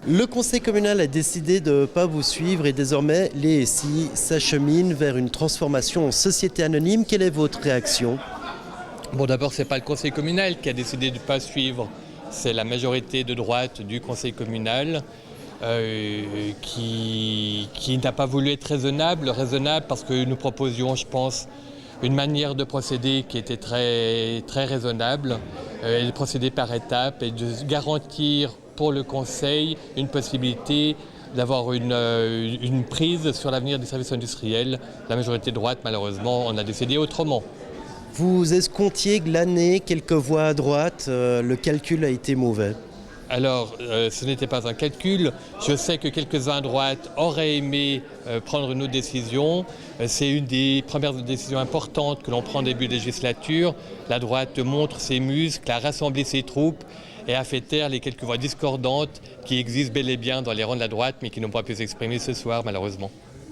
Le conseil communal a décidé de ne pas vous suivre et désormais les SI s'acheminent vers une transformation en société anonyme. Quelle est votre réaction? Bon, d'abord, ce n'est pas le conseil communal qui a décidé de ne pas suivre, c'est la majorité de droite du conseil communal qui n'a pas voulu être raisonnable parce que nous proposions, je pense, une manière de procéder qui était très, très raisonnable, et de procéder par étapes et de garantir pour le Conseil une possibilité d'avoir une prise sur l'avenir des services industriels. La majorité de droite, malheureusement, on a décidé autrement. Vous escomptiez glaner quelques voix à droite, le calcul a été mauvais. Alors, ce n'était pas un calcul. Je sais que quelques-uns à droite auraient aimé prendre une autre décision. C'est une des premières décisions importantes que l'on prend au début de législature. La droite montre ses muscles, a rassemblé ses troupes et a fait taire les quelques voix discordantes qui existent bel et bien dans les rangs de la droite, mais qui n'ont pas pu s'exprimer ce soir, malheureusement.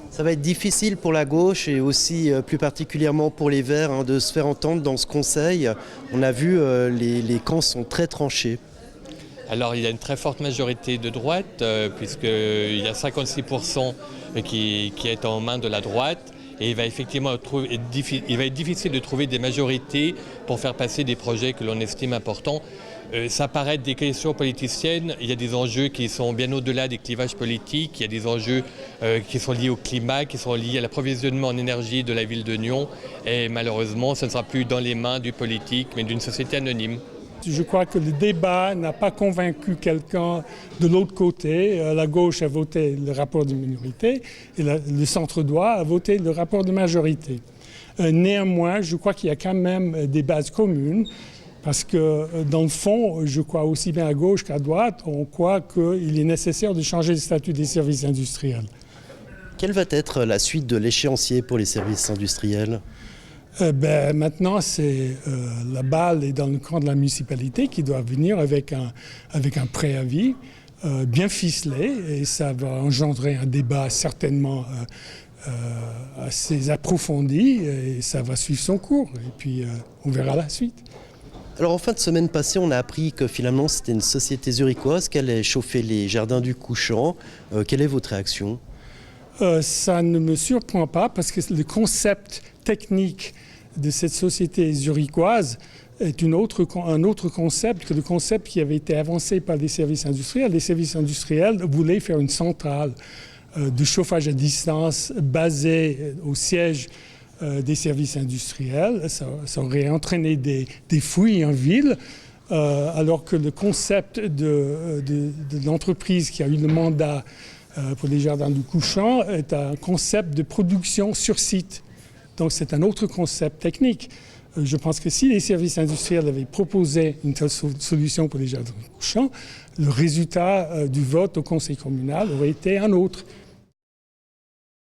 Ça va être difficile pour la gauche et aussi plus particulièrement pour les Verts de se faire entendre dans ce conseil. On a vu, les camps sont très tranchés. Alors il y a une très forte majorité de droite, puisqu'il y a 56% qui est en main de la droite. Et il va effectivement être difficile de trouver des majorités pour faire passer des projets que l'on estime importants. Ça paraît être des questions politiciennes, il y a des enjeux qui sont bien au-delà des clivages politiques, il y a des enjeux qui sont liés au climat, qui sont liés à l'approvisionnement en énergie de la ville de Nyon. Et malheureusement, ce ne sera plus dans les mains du politique, mais d'une société anonyme. Je crois que le débat n'a pas convaincu quelqu'un de l'autre côté. La gauche a voté le rapport de minorité et le centre-droit a voté le rapport de majorité. Néanmoins, je crois qu'il y a quand même des bases communes parce que dans le fond, je crois aussi bien à gauche qu'à droite, on croit qu'il est nécessaire de changer le statut des services industriels. Quelle va être la suite de l'échéancier pour les services industriels ? Maintenant, la balle est dans le camp de la municipalité qui doit venir avec un préavis bien ficelé et ça va engendrer un débat certainement assez approfondi et ça va suivre son cours et puis on verra la suite. Alors en fin de semaine passée, on a appris que finalement c'était une société zurichoise qui allait chauffer les jardins du Couchant. Quelle est votre réaction ? Ça ne me surprend pas parce que le concept technique de cette société zurichoise est un autre concept que le concept qui avait été avancé par les services industriels. Les services industriels voulaient faire une centrale de chauffage à distance basée au siège des services industriels. Ça aurait entraîné des fouilles en ville, alors que le concept de l'entreprise qui a eu le mandat pour les jardins du Couchant est un concept de production sur site. Donc c'est un autre concept technique. Je pense que si les services industriels avaient proposé une telle solution pour les jardins du Couchant, le résultat du vote au conseil communal aurait été un autre.